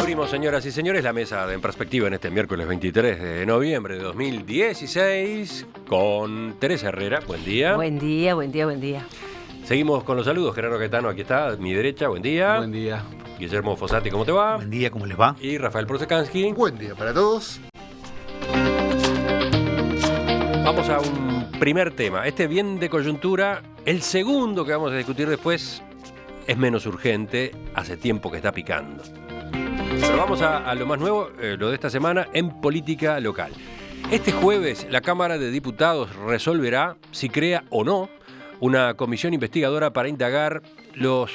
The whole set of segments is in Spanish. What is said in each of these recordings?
Abrimos, señoras y señores, la mesa de En Perspectiva en este miércoles 23 de noviembre de 2016 con Teresa Herrera. Buen día. Buen día, buen día, buen día. Seguimos con los saludos. Gerardo Caetano, aquí está, a mi derecha. Buen día. Buen día. Guillermo Fossati, ¿cómo te va? Buen día, ¿cómo les va? Y Rafael Prusekansky. Buen día para todos. Vamos a un primer tema. Este bien de coyuntura, el segundo que vamos a discutir después es menos urgente, hace tiempo que está picando. Pero vamos a lo más nuevo, lo de esta semana, en política local. Este jueves la Cámara de Diputados resolverá si crea o no una comisión investigadora para indagar los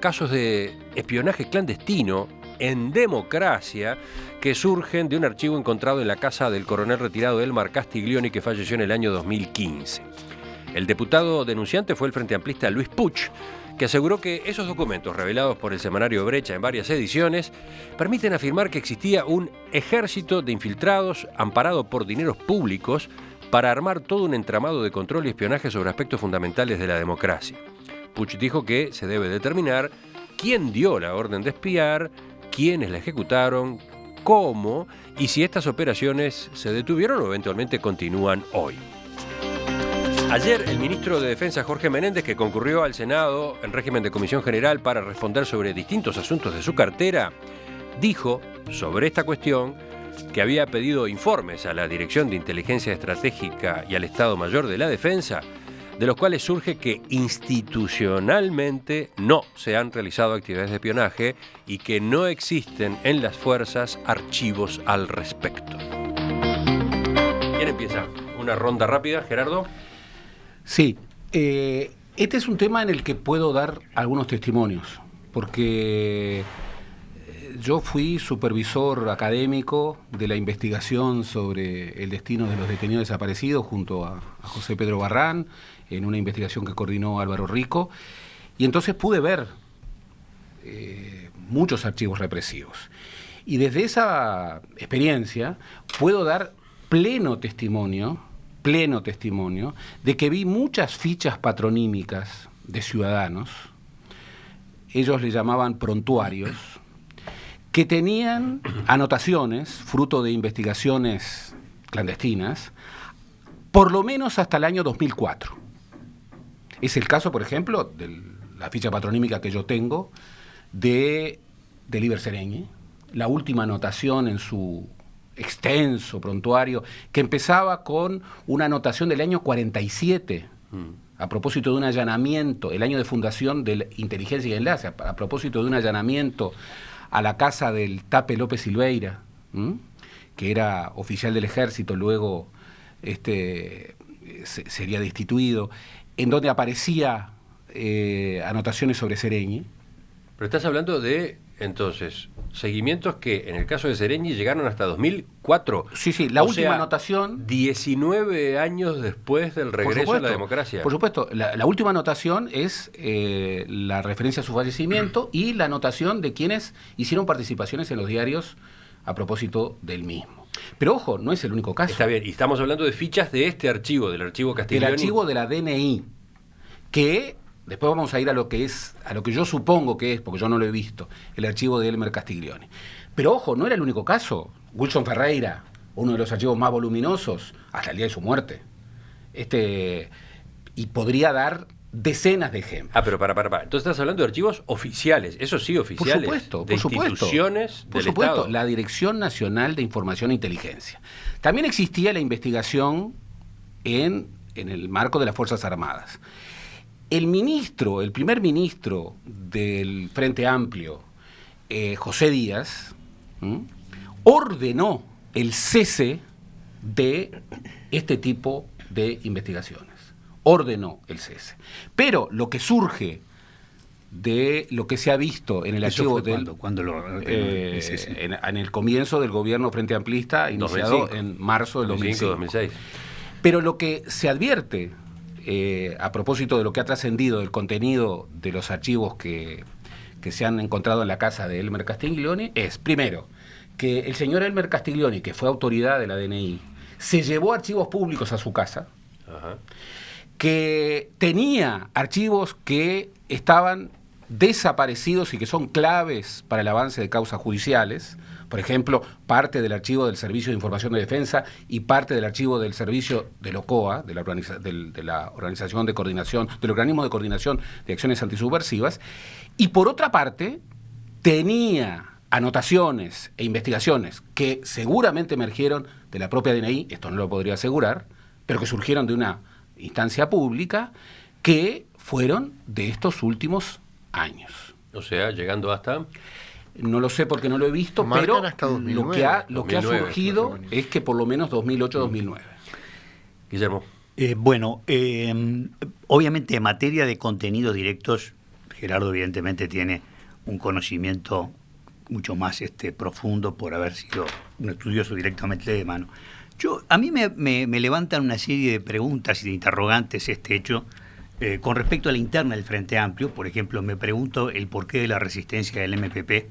casos de espionaje clandestino en democracia que surgen de un archivo encontrado en la casa del coronel retirado Elmar Castiglioni, que falleció en el año 2015. El diputado denunciante fue el frente amplista Luis Puch, que aseguró que esos documentos revelados por el semanario Brecha en varias ediciones permiten afirmar que existía un ejército de infiltrados amparado por dineros públicos para armar todo un entramado de control y espionaje sobre aspectos fundamentales de la democracia. Puch dijo que se debe determinar quién dio la orden de espiar, quiénes la ejecutaron, cómo y si estas operaciones se detuvieron o eventualmente continúan hoy. Ayer, el ministro de Defensa, Jorge Menéndez, que concurrió al Senado en régimen de comisión general para responder sobre distintos asuntos de su cartera, dijo sobre esta cuestión que había pedido informes a la Dirección de Inteligencia Estratégica y al Estado Mayor de la Defensa, de los cuales surge que institucionalmente no se han realizado actividades de espionaje y que no existen en las fuerzas archivos al respecto. ¿Quién empieza? ¿Una ronda rápida, Gerardo? Sí, este es un tema en el que puedo dar algunos testimonios, porque yo fui supervisor académico de la investigación sobre el destino de los detenidos desaparecidos junto a José Pedro Barrán, en una investigación que coordinó Álvaro Rico, y entonces pude ver muchos archivos represivos. Y desde esa experiencia puedo dar pleno testimonio de que vi muchas fichas patronímicas de ciudadanos, ellos le llamaban prontuarios, que tenían anotaciones, fruto de investigaciones clandestinas, por lo menos hasta el año 2004. Es el caso, por ejemplo, de la ficha patronímica que yo tengo de Iber Seregni, la última anotación en su extenso prontuario, que empezaba con una anotación del año 47, a propósito de un allanamiento, el año de fundación de Inteligencia y Enlace, a propósito de un allanamiento a la casa del Tape López Silveira, que era oficial del ejército, luego sería destituido, en donde aparecía anotaciones sobre Seregni. Pero estás hablando de, entonces, seguimientos que en el caso de Seregni llegaron hasta 2004. Sí, la última anotación... 19 años después del regreso a la democracia. Por supuesto, la última anotación es la referencia a su fallecimiento y la anotación de quienes hicieron participaciones en los diarios a propósito del mismo. Pero ojo, no es el único caso. Está bien, y estamos hablando de fichas de este archivo, del archivo Castiglioni. Del archivo de la DNI, que... Después vamos a ir a lo que yo supongo que es, porque yo no lo he visto, el archivo de Elmer Castiglioni. Pero ojo, no era el único caso. Wilson Ferreira, uno de los archivos más voluminosos, hasta el día de su muerte. Y podría dar decenas de ejemplos. Ah, pero para. Entonces estás hablando de archivos oficiales, eso sí, oficiales. Por de supuesto. Instituciones Por del supuesto, Estado. la Dirección Nacional de Información e Inteligencia. También existía la investigación en el marco de las Fuerzas Armadas. El primer ministro del Frente Amplio, José Díaz, ordenó el cese de este tipo de investigaciones. Ordenó el cese. Pero lo que surge de lo que se ha visto en el archivo en el comienzo del gobierno Frente Amplista, iniciado 2005. en marzo del 2005. 2006. Pero lo que se advierte... a propósito de lo que ha trascendido del contenido de los archivos que se han encontrado en la casa de Elmer Castiglioni es, primero, que el señor Elmer Castiglioni, que fue autoridad de la DNI, se llevó archivos públicos a su casa, Ajá. que tenía archivos que estaban desaparecidos y que son claves para el avance de causas judiciales. Por ejemplo, parte del archivo del Servicio de Información de Defensa y parte del archivo del servicio del OCOA, de la Organización de Coordinación, del Organismo de Coordinación de Acciones Antisubversivas. Y por otra parte, tenía anotaciones e investigaciones que seguramente emergieron de la propia DNI, esto no lo podría asegurar, pero que surgieron de una instancia pública, que fueron de estos últimos años. O sea, llegando hasta... No lo sé porque no lo he visto, Marcan pero hasta 2009, lo que ha 2009, surgido es que por lo menos 2008-2009. Guillermo. Obviamente en materia de contenidos directos, Gerardo evidentemente tiene un conocimiento mucho más profundo por haber sido un estudioso directamente de mano. A mí me levantan una serie de preguntas y de interrogantes este hecho con respecto a la interna del Frente Amplio. Por ejemplo, me pregunto el porqué de la resistencia del MPP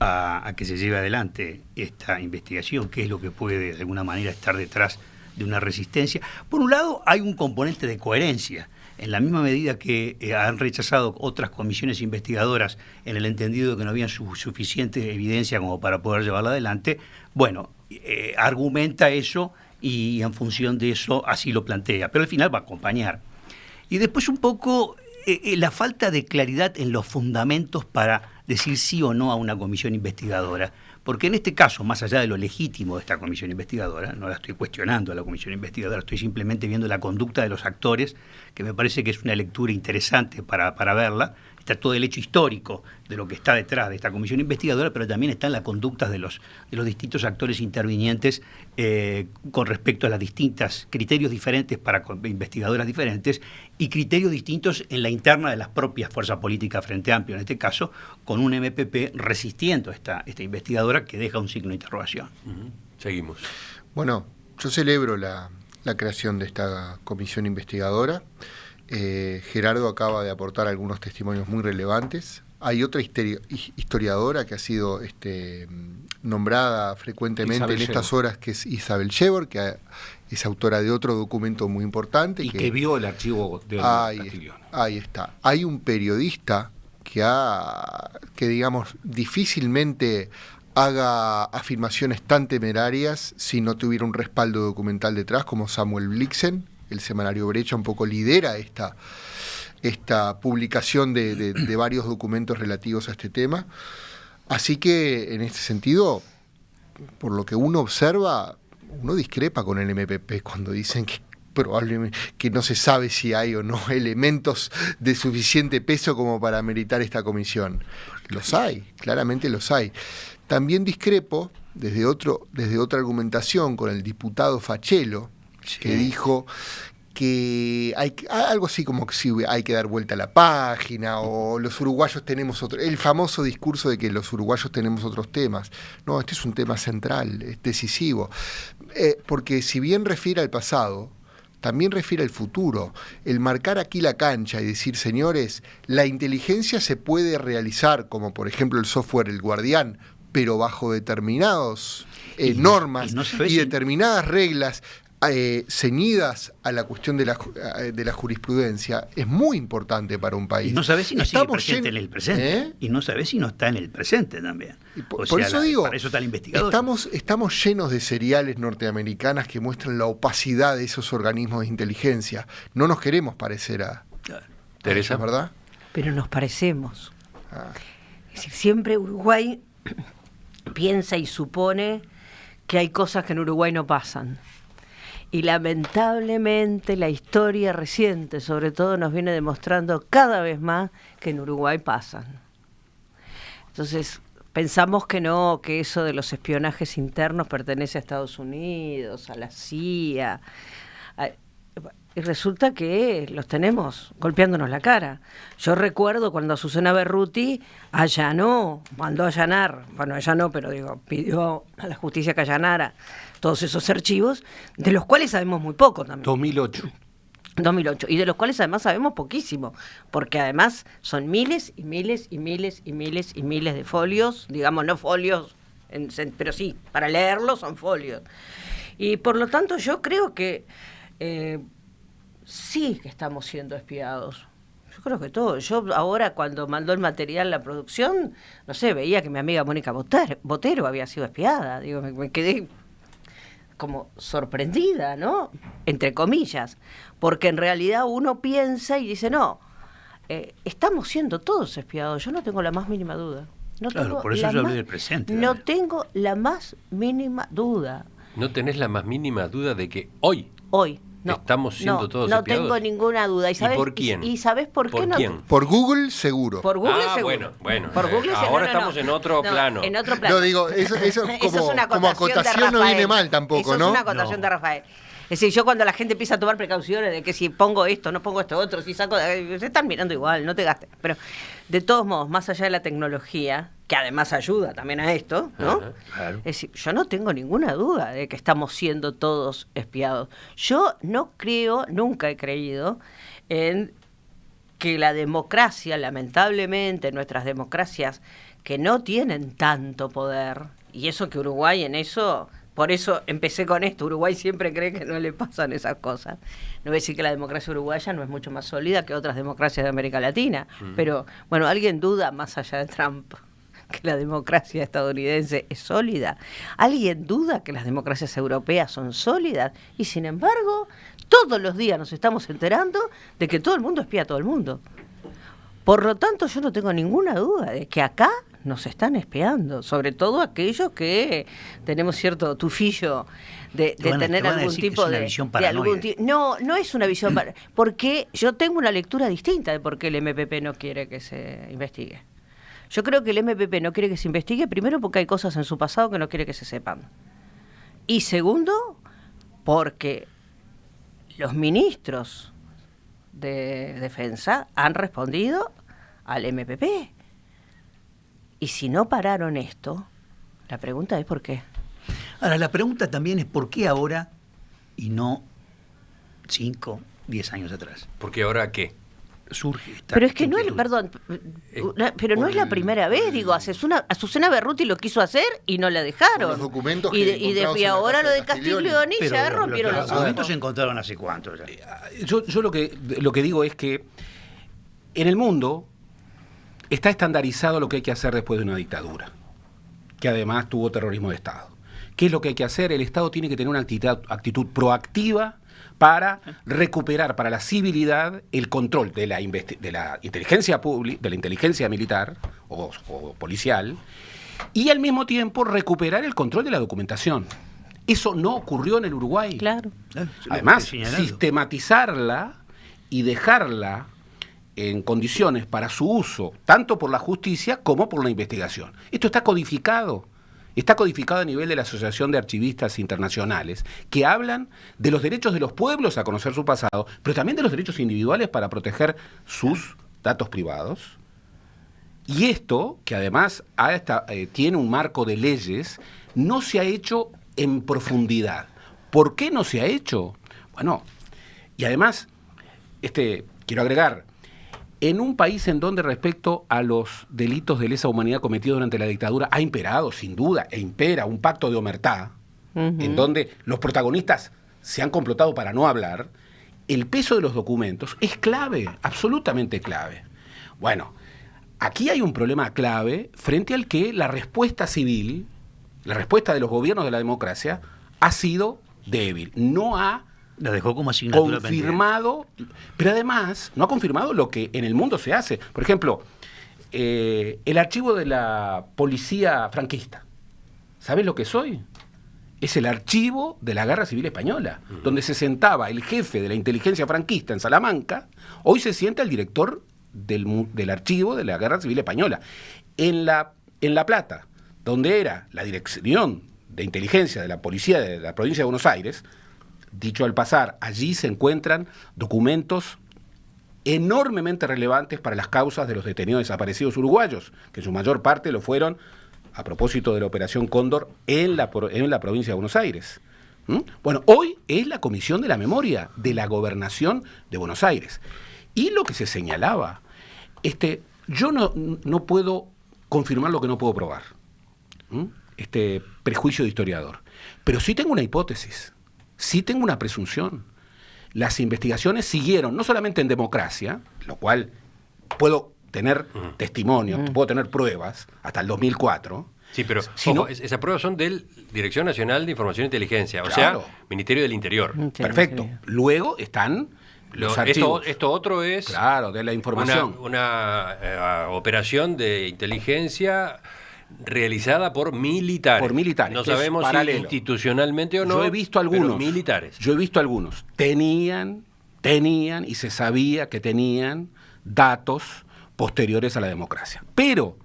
a que se lleve adelante esta investigación, qué es lo que puede de alguna manera estar detrás de una resistencia. Por un lado, hay un componente de coherencia. En la misma medida que han rechazado otras comisiones investigadoras en el entendido de que no había suficiente evidencia como para poder llevarla adelante, argumenta eso y en función de eso así lo plantea, pero al final va a acompañar. Y después un poco la falta de claridad en los fundamentos para decir sí o no a una comisión investigadora, porque en este caso, más allá de lo legítimo de esta comisión investigadora, no la estoy cuestionando a la comisión investigadora, estoy simplemente viendo la conducta de los actores, que me parece que es una lectura interesante para verla. Está todo el hecho histórico de lo que está detrás de esta comisión investigadora, pero también están las conductas de los distintos actores intervinientes con respecto a las distintas criterios diferentes para investigadoras diferentes y criterios distintos en la interna de las propias fuerzas políticas Frente Amplio, en este caso, con un MPP resistiendo esta investigadora que deja un signo de interrogación. Seguimos. Bueno, yo celebro la creación de esta comisión investigadora. Gerardo acaba de aportar algunos testimonios muy relevantes. Hay otra historiadora que ha sido nombrada frecuentemente en estas horas, que es Isabel Shevor, que es autora de otro documento muy importante. Y que vio el archivo de Castiglione. Ahí está. Hay un periodista que digamos, difícilmente haga afirmaciones tan temerarias si no tuviera un respaldo documental detrás, como Samuel Blixen. El semanario Brecha un poco lidera esta publicación de varios documentos relativos a este tema. Así que, en este sentido, por lo que uno observa, uno discrepa con el MPP cuando dicen que probablemente que no se sabe si hay o no elementos de suficiente peso como para meritar esta comisión. Los hay, claramente los hay. También discrepo desde otra argumentación con el diputado Fachelo, que dijo que hay algo así como que sí, hay que dar vuelta a la página, o los uruguayos tenemos el famoso discurso de que los uruguayos tenemos otros temas. No, este es un tema central, es decisivo, porque si bien refiere al pasado, también refiere al futuro. El marcar aquí la cancha y decir, señores, la inteligencia se puede realizar, como por ejemplo el software El Guardián, pero bajo determinadas normas y determinadas reglas ceñidas a la cuestión de la jurisprudencia, es muy importante para un país. Y no sabés si no sigue presente en el presente. Y no sabés si no está en el presente también. Por eso digo, para eso está el investigador. Estamos llenos de seriales norteamericanas que muestran la opacidad de esos organismos de inteligencia. No nos queremos parecer a Teresa, ¿verdad? Pero nos parecemos. Es decir, siempre Uruguay piensa y supone que hay cosas que en Uruguay no pasan. Y lamentablemente la historia reciente, sobre todo, nos viene demostrando cada vez más que en Uruguay pasan. Entonces, pensamos que no, que eso de los espionajes internos pertenece a Estados Unidos, a la CIA. Y resulta que los tenemos golpeándonos la cara. Yo recuerdo cuando Susana Berruti mandó a allanar, pidió a la justicia que allanara todos esos archivos, de los cuales sabemos muy poco también. 2008, y de los cuales además sabemos poquísimo, porque además son miles y miles y miles y miles y miles de folios, digamos, no folios, pero sí, para leerlos son folios. Y por lo tanto yo creo que sí que estamos siendo espiados, Yo creo que todo. Yo ahora cuando mandó el material la producción, no sé, veía que mi amiga Mónica Botero había sido espiada. Digo, me quedé como sorprendida, ¿no? Entre comillas. Porque en realidad uno piensa y dice, no, estamos siendo todos espiados. Yo no tengo la más mínima duda. No Claro, tengo por eso la yo hablé más- del presente. No Daniel. tengo la más mínima duda. ¿No tenés la más mínima duda de que hoy Hoy. No, estamos siendo no, todos no espiados? tengo ninguna duda. ¿Y sabes por quién? ¿Y sabes por qué ¿Por no? quién? Por Google, seguro. Por Google Ah, seguro. bueno. Por Google Ahora no, no, estamos en otro plano. En otro plano. No, digo, eso Eso es una como acotación no Rafael. viene mal tampoco, Eso ¿no? es una acotación No. de Rafael. Es decir, yo cuando la gente empieza a tomar precauciones de que si pongo esto, no pongo esto otro, si saco... se están mirando igual, no te gastes. Pero, de todos modos, más allá de la tecnología, que además ayuda también a esto, ¿no? Ajá. Claro. Es decir, yo no tengo ninguna duda de que estamos siendo todos espiados. Yo no creo, nunca he creído, en que la democracia, lamentablemente, nuestras democracias que no tienen tanto poder, y eso que Uruguay en eso, por eso empecé con esto, Uruguay siempre cree que no le pasan esas cosas. No voy a decir que la democracia uruguaya no es mucho más sólida que otras democracias de América Latina, pero bueno, ¿alguien duda más allá de Trump que la democracia estadounidense es sólida? ¿Alguien duda que las democracias europeas son sólidas? Y sin embargo, todos los días nos estamos enterando de que todo el mundo espía a todo el mundo. Por lo tanto, yo no tengo ninguna duda de que acá nos están espiando, sobre todo aquellos que tenemos cierto tufillo de Te van a- tener te van a algún decir que tipo es una de... visión de algún paranoide. no, no es una visión... porque yo tengo una lectura distinta de por qué el MPP no quiere que se investigue. Yo creo que el MPP no quiere que se investigue, primero porque hay cosas en su pasado que no quiere que se sepan. Y segundo, porque los ministros de Defensa han respondido al MPP. Y si no pararon esto, la pregunta es ¿por qué? Ahora, la pregunta también es ¿por qué ahora y no 5, 10 años atrás? Porque ahora, ¿qué? Surge esta Pero es que no es, inquietud. perdón, pero no es la primera vez, digo, Azucena Berruti lo quiso hacer y no la dejaron. Con los documentos y, que encontramos en la ahora casa lo de de Castiglioni Pero ya rompieron los los documentos se ojos. encontraron hace cuánto ya. Yo lo que digo es que en el mundo está estandarizado lo que hay que hacer después de una dictadura, que además tuvo terrorismo de Estado. ¿Qué es lo que hay que hacer? El Estado tiene que tener una actitud proactiva para recuperar para la civilidad el control de la inteligencia pública, de la inteligencia militar o policial, y al mismo tiempo recuperar el control de la documentación. Eso no ocurrió en el Uruguay. Claro. Además, Lo que estoy señalando. sistematizarla y dejarla en condiciones para su uso, tanto por la justicia como por la investigación. Esto está codificado. Está codificado a nivel de la Asociación de Archivistas Internacionales, que hablan de los derechos de los pueblos a conocer su pasado, pero también de los derechos individuales para proteger sus datos privados. Y esto, que además tiene un marco de leyes, no se ha hecho en profundidad. ¿Por qué no se ha hecho? Bueno, y además, quiero agregar, en un país en donde respecto a los delitos de lesa humanidad cometidos durante la dictadura ha imperado, sin duda, e impera un pacto de omertá, en donde los protagonistas se han complotado para no hablar, el peso de los documentos es clave, absolutamente clave. Bueno, aquí hay un problema clave frente al que la respuesta civil, la respuesta de los gobiernos de la democracia, ha sido débil. No ha La dejó como asignatura confirmado, pero además no ha confirmado lo que en el mundo se hace. Por ejemplo, el archivo de la policía franquista. ¿Sabes lo que es hoy? Es el archivo de la Guerra Civil Española, donde se sentaba el jefe de la inteligencia franquista en Salamanca. Hoy se sienta el director del archivo de la Guerra Civil Española. En La Plata, donde era la dirección de inteligencia de la policía de la provincia de Buenos Aires, dicho al pasar, allí se encuentran documentos enormemente relevantes para las causas de los detenidos desaparecidos uruguayos, que en su mayor parte lo fueron a propósito de la Operación Cóndor en la provincia de Buenos Aires. Bueno, hoy es la Comisión de la Memoria de la Gobernación de Buenos Aires. Y lo que se señalaba, yo no puedo confirmar lo que no puedo probar. Prejuicio de historiador. Pero sí tengo una hipótesis. Sí tengo una presunción. las investigaciones siguieron, no solamente en democracia, lo cual puedo tener testimonios, puedo tener pruebas, hasta el 2004. Sí, pero sino, ojo, esas pruebas son del Dirección Nacional de Información e Inteligencia, claro, o sea, Ministerio del Interior. Perfecto. Luego están los archivos. Esto otro es, claro, de la información. una operación de inteligencia realizada por militares. Por militares. No que sabemos si institucionalmente o no. Yo he visto algunos. Pero militares. Yo he visto algunos. Tenían y se sabía que tenían datos posteriores a la democracia. Pero,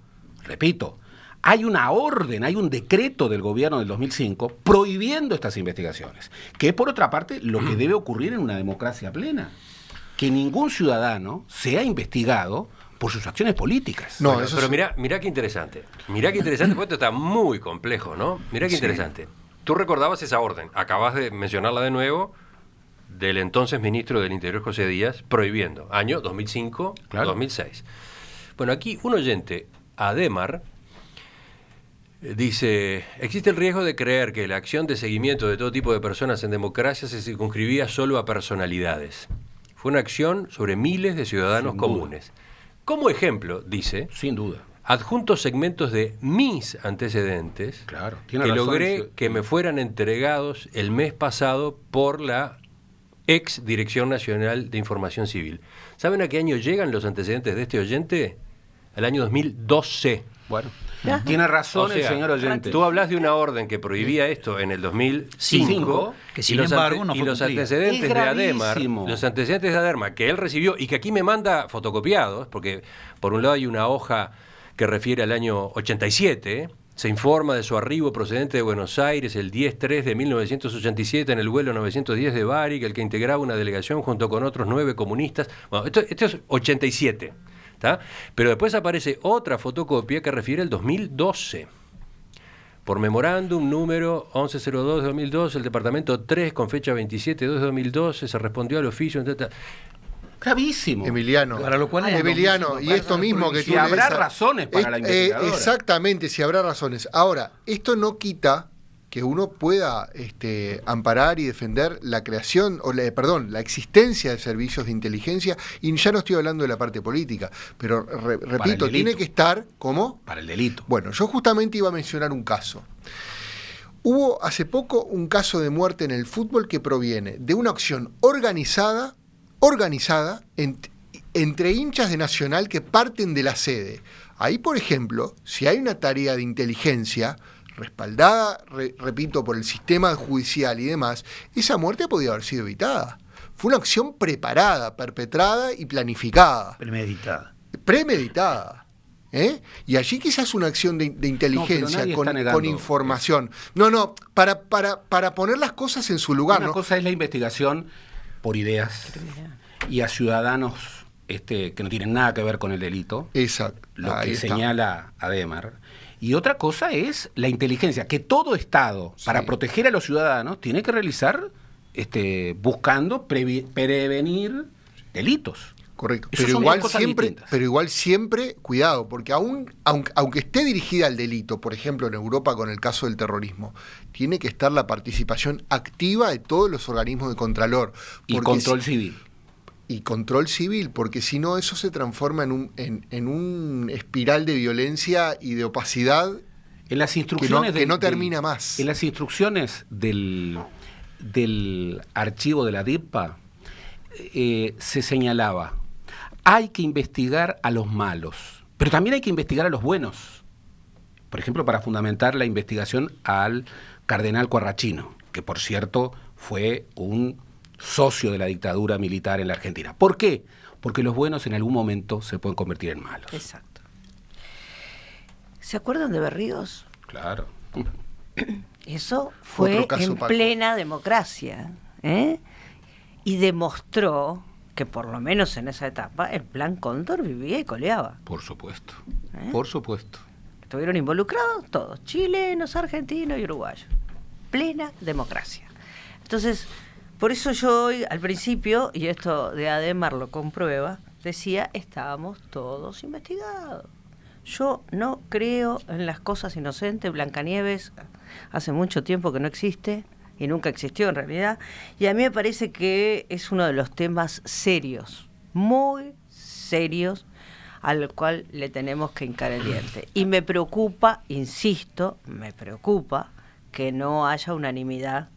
repito, hay una orden, hay un decreto del gobierno del 2005 prohibiendo estas investigaciones, que es por otra parte lo que debe ocurrir en una democracia plena, que ningún ciudadano sea investigado por sus acciones políticas. No, bueno, eso pero sí. mirá qué interesante. Mirá qué interesante, porque esto está muy complejo, ¿no? Mirá qué interesante. Tú recordabas esa orden, acabas de mencionarla de nuevo, del entonces ministro del Interior, José Díaz, prohibiendo, año 2005, Claro. 2006. Bueno, aquí un oyente, Ademar, dice, existe el riesgo de creer que la acción de seguimiento de todo tipo de personas en democracia se circunscribía solo a personalidades. Fue una acción sobre miles de ciudadanos Sin duda. comunes. Como ejemplo, dice, Sin duda. adjunto segmentos de mis antecedentes Claro, que tiene razón, logré sí. que me fueran entregados el mes pasado por la ex Dirección Nacional de Información Civil. ¿Saben a qué año llegan los antecedentes de este oyente? Al año 2012. Bueno, tiene razón O sea, el señor oyente. Tú hablas de una orden que prohibía esto en el 2005, Cinco, que sin y los embargo no y fue los cumplida. antecedentes Es de Ademar, gravísimo. los antecedentes de Ademar que él recibió y que aquí me manda fotocopiados, porque por un lado hay una hoja que refiere al año 87, se informa de su arribo procedente de Buenos Aires el 10/3 de 1987 en el vuelo 910 de Bari, el que integraba una delegación junto con otros 9 comunistas. Bueno, esto es 87. ¿Tá? Pero después aparece otra fotocopia que refiere al 2012. Por memorándum número 1102 de 2012, el departamento 3, con fecha 27/2 de 2012, se respondió al oficio. Gravísimo. Emiliano, Para lo cual hay Emiliano, y esto mismo que Si tú habrá lees, razones para la investigadora. exactamente, si habrá razones. Ahora, esto no quita que uno pueda amparar y defender la creación, la existencia de servicios de inteligencia, y ya no estoy hablando de la parte política, pero repito, el tiene delito. que estar, ¿cómo? Para el delito. Bueno, yo justamente iba a mencionar un caso. Hubo hace poco un caso de muerte en el fútbol que proviene de una acción organizada entre hinchas de Nacional que parten de la sede. Ahí, por ejemplo, si hay una tarea de inteligencia respaldada, repito, por el sistema judicial y demás, esa muerte podía haber sido evitada. Fue una acción preparada, perpetrada y planificada. Premeditada. Y allí quizás una acción de inteligencia nadie está negando con información. No, para poner las cosas en su lugar. Una ¿no? cosa es la investigación por ideas y a ciudadanos que no tienen nada que ver con el delito, Exacto. lo Ahí que está. señala Ademar. Y otra cosa es la inteligencia, que todo Estado, para proteger a los ciudadanos, tiene que realizar buscando prevenir delitos. Correcto. Esas Pero son igual, dos cosas siempre, distintas. pero igual siempre, cuidado, porque aunque esté dirigida al delito, por ejemplo en Europa con el caso del terrorismo, tiene que estar la participación activa de todos los organismos de contralor. Y porque control civil. Y control civil, porque si no eso se transforma en un espiral de violencia y de opacidad En las instrucciones que no termina más. En las instrucciones del archivo de la DIPA se señalaba: hay que investigar a los malos, pero también hay que investigar a los buenos. Por ejemplo, para fundamentar la investigación al cardenal Corrachino, que por cierto fue un socio de la dictadura militar en la Argentina. ¿Por qué? Porque los buenos en algún momento se pueden convertir en malos. Exacto. ¿Se acuerdan de Berríos? Claro. Eso fue Otro caso, en Paco. plena democracia, y demostró que por lo menos en esa etapa el Plan Cóndor vivía y coleaba. Por supuesto. Por supuesto. Estuvieron involucrados todos, chilenos, argentinos y uruguayos. Plena democracia. Entonces, por eso yo hoy, al principio, y esto de Ademar lo comprueba, decía, estábamos todos investigados. Yo no creo en las cosas inocentes. Blancanieves hace mucho tiempo que no existe, y nunca existió en realidad, y a mí me parece que es uno de los temas serios, muy serios, al cual le tenemos que hincar el diente. Y me preocupa, insisto, me preocupa que no haya unanimidad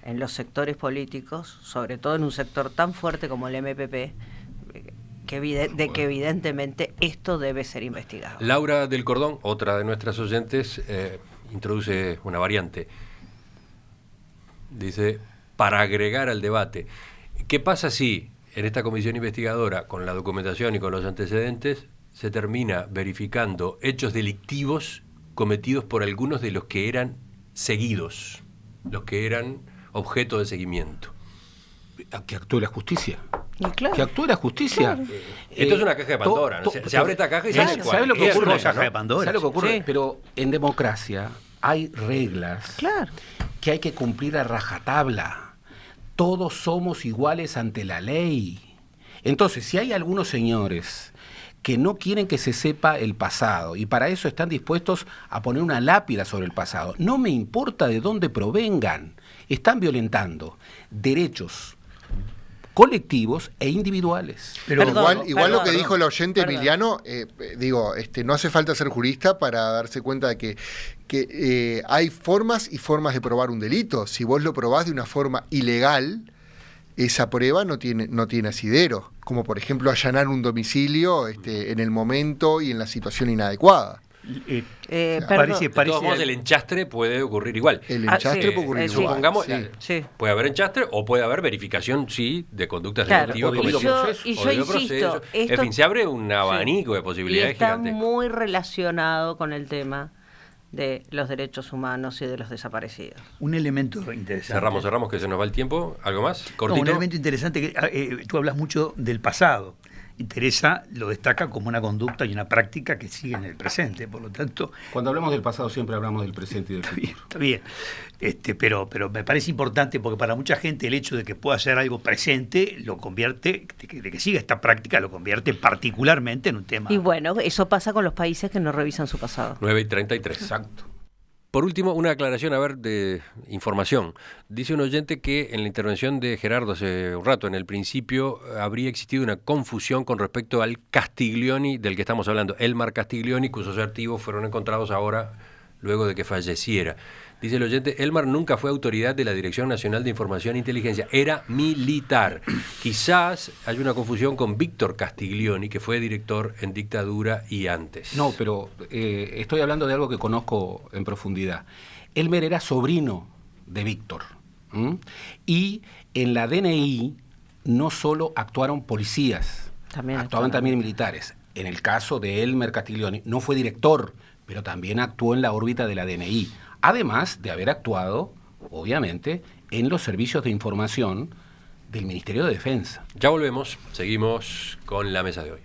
en los sectores políticos, sobre todo en un sector tan fuerte como el MPP, de que evidentemente esto debe ser investigado. Laura del Cordón, otra de nuestras oyentes, introduce una variante. Dice, para agregar al debate, ¿qué pasa si en esta comisión investigadora, con la documentación y con los antecedentes, se termina verificando hechos delictivos cometidos por algunos de los que eran seguidos, los que eran objeto de seguimiento? Que actúe la justicia. Y claro, Que actúe la justicia. claro. Esto es una caja de Pandora, ¿no? Se abre esta caja y sale ¿Sabe lo que cualquier ocurre? cosa, ¿no? de Pandora. ¿Sabe lo que ocurre? Sí. Pero en democracia hay reglas Claro. que hay que cumplir a rajatabla. Todos somos iguales ante la ley. Entonces, si hay algunos señores que no quieren que se sepa el pasado y para eso están dispuestos a poner una lápida sobre el pasado, no me importa de dónde provengan, están violentando derechos colectivos e individuales. Pero Perdón, igual lo que perdón, dijo el oyente perdón. Emiliano, no hace falta ser jurista para darse cuenta de que hay formas y formas de probar un delito. Si vos lo probás de una forma ilegal, esa prueba no tiene asidero, como por ejemplo allanar un domicilio en el momento y en la situación inadecuada. Perdón. De todos modos, el enchastre puede ocurrir igual. El enchastre puede ocurrir sí. igual. Supongamos, sí. Sí. puede haber enchastre o puede haber verificación, sí, de conductas Claro, delictivas y cometidas. yo- y o yo de insisto, proceso. esto- En fin, se abre un abanico de Y posibilidades está gigantescas. muy relacionado con el tema de los derechos humanos y de los desaparecidos. Un elemento interesante. Cerramos, que se nos va el tiempo. ¿Algo más? No, Cortito. un elemento interesante que tú hablas mucho del pasado. Teresa lo destaca como una conducta y una práctica que sigue en el presente, por lo tanto, Cuando hablamos del pasado siempre hablamos del presente y del futuro. está bien. Pero me parece importante porque para mucha gente el hecho de que pueda ser algo presente lo convierte, de que siga esta práctica, lo convierte particularmente en un tema. Y bueno, eso pasa con los países que no revisan su pasado. 9:33. Exacto. Por último, una aclaración, de información. Dice un oyente que en la intervención de Gerardo hace un rato, en el principio, habría existido una confusión con respecto al Castiglioni del que estamos hablando, Elmar Castiglioni, cuyos archivos fueron encontrados ahora luego de que falleciera. Dice el oyente, Elmar nunca fue autoridad de la Dirección Nacional de Información e Inteligencia, era militar. Quizás hay una confusión con Víctor Castiglioni, que fue director en dictadura y antes. No, pero estoy hablando de algo que conozco en profundidad. Elmer era sobrino de Víctor. Y en la DNI no solo actuaron policías, actuaban también militares. En el caso de Elmer Castiglioni, no fue director, pero también actuó en la órbita de la DNI. Además de haber actuado, obviamente, en los servicios de información del Ministerio de Defensa. Ya volvemos, seguimos con la mesa de hoy.